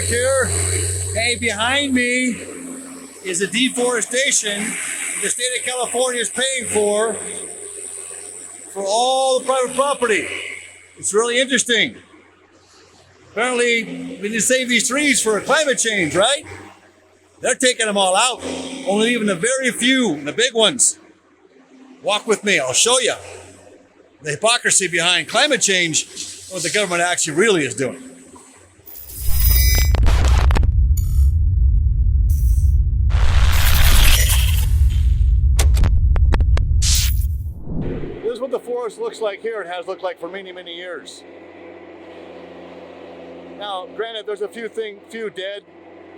Erick here. Hey, behind me is a deforestation the state of California is paying for all the private property. It's really interesting. Apparently, we need to save these trees for climate change, right? They're taking them all out, only leaving the very few, the big ones. Walk with me, I'll show you the hypocrisy behind climate change, what the government actually really is doing. This is what the forest looks like here. It has looked like for many, many years. Now, granted, there's a few dead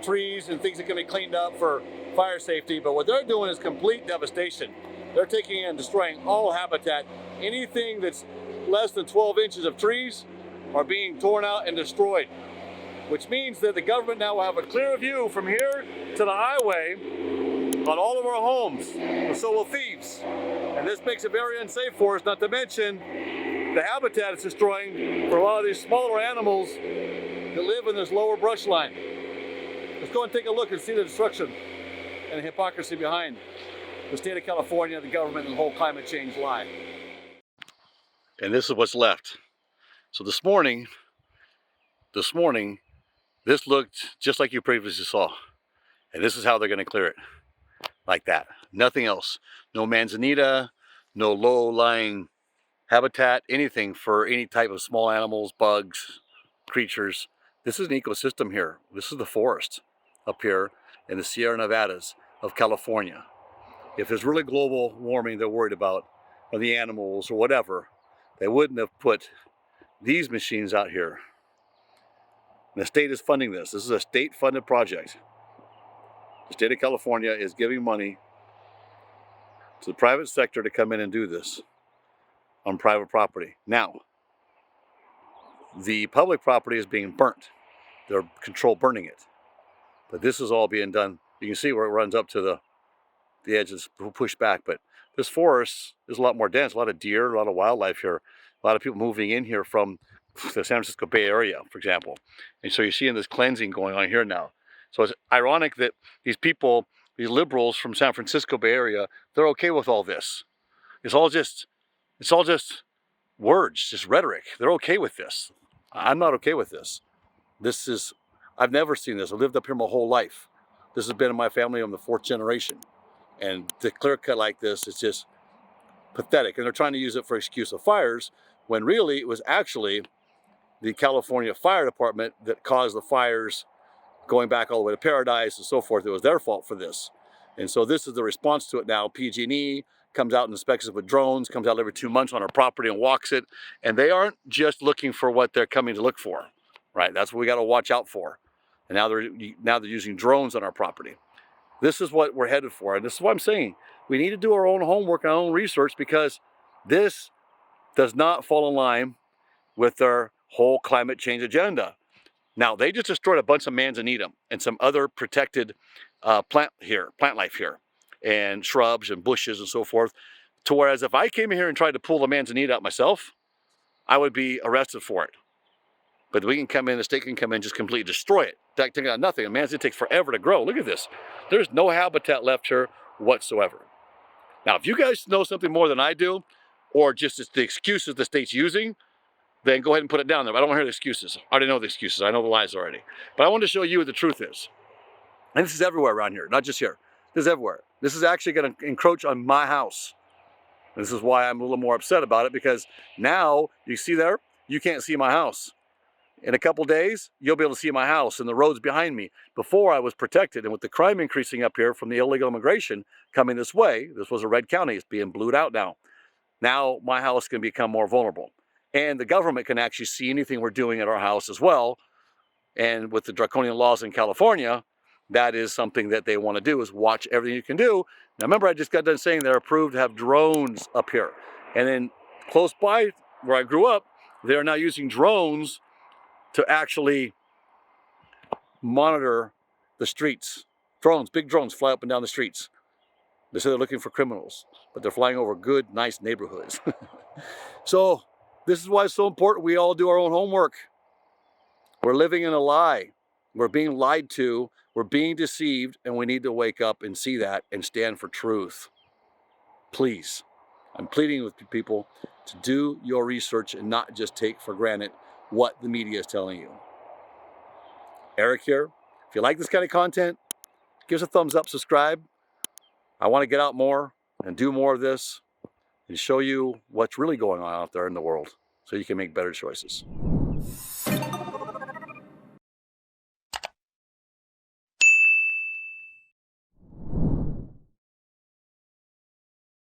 trees and things that can be cleaned up for fire safety, but what they're doing is complete devastation. They're taking and destroying all habitat. Anything that's less than 12 inches of trees are being torn out and destroyed, which means that the government now will have a clear view from here to the highway on all of our homes, and so will thieves. And this makes it very unsafe for us, not to mention the habitat it's destroying for a lot of these smaller animals that live in this lower brush line. Let's go and take a look and see the destruction and the hypocrisy behind the state of California, the government, and the whole climate change lie. And this is what's left. So this morning, this looked just like you previously saw. And this is how they're going to clear it. Like that. Nothing else. No manzanita, no low-lying habitat, anything for any type of small animals, bugs, creatures. This is an ecosystem here. This is the forest up here in the Sierra Nevadas of California. If there's really global warming they're worried about, or the animals or whatever, they wouldn't have put these machines out here. And the state is funding this. This is a state-funded project. The state of California is giving money to the private sector to come in and do this on private property. Now, the public property is being burnt. They're control burning it. But this is all being done. You can see where it runs up to the edges, pushed back. But this forest is a lot more dense, a lot of deer, a lot of wildlife here, a lot of people moving in here from the San Francisco Bay Area, for example. And so you're seeing this cleansing going on here now. So it's ironic that these people, these liberals from San Francisco Bay Area, they're okay with all this. It's all just words, just rhetoric. They're okay with this. I'm not okay with this. I've never seen this. I've lived up here my whole life. This has been in my family. I'm the 4th generation. And to clear cut like this, it's just pathetic. And they're trying to use it for excuse of fires, when really it was actually the California Fire Department that caused the fires going back all the way to Paradise and so forth. It was their fault for this. And so this is the response to it now. PG&E comes out and inspects it with drones, comes out every 2 months on our property and walks it. And they aren't just looking for what they're coming to look for, right? That's what we got to watch out for. And now they're using drones on our property. This is what we're headed for. And this is what I'm saying. We need to do our own homework, our own research, because this does not fall in line with their whole climate change agenda. Now, they just destroyed a bunch of manzanita and some other protected plant life here, and shrubs and bushes and so forth. To whereas if I came in here and tried to pull the manzanita out myself, I would be arrested for it. But we can come in, the state can come in and just completely destroy it. Taking out nothing. A manzanita takes forever to grow. Look at this. There's no habitat left here whatsoever. Now, if you guys know something more than I do, or just it's the excuses the state's using, then go ahead and put it down there. But I don't want to hear the excuses. I already know the excuses. I know the lies already. But I want to show you what the truth is. And this is everywhere around here, not just here. This is everywhere. This is actually going to encroach on my house. And this is why I'm a little more upset about it, because now, you see there, you can't see my house. In a couple days, you'll be able to see my house and the roads behind me. Before, I was protected, and with the crime increasing up here from the illegal immigration coming this way, this was a red county, it's being blued out now. Now, my house can become more vulnerable. And the government can actually see anything we're doing at our house as well. And with the draconian laws in California, that is something that they want to do, is watch everything you can do. Now remember, I just got done saying they're approved to have drones up here. And then close by where I grew up, they're now using drones to actually monitor the streets. Drones, big drones fly up and down the streets. They say they're looking for criminals, but they're flying over good, nice neighborhoods. So this is why it's so important we all do our own homework. We're living in a lie. We're being lied to, we're being deceived, and we need to wake up and see that and stand for truth. Please, I'm pleading with people to do your research and not just take for granted what the media is telling you. Eric here. If you like this kind of content, give us a thumbs up, subscribe. I want to get out more and do more of this and show you what's really going on out there in the world so you can make better choices.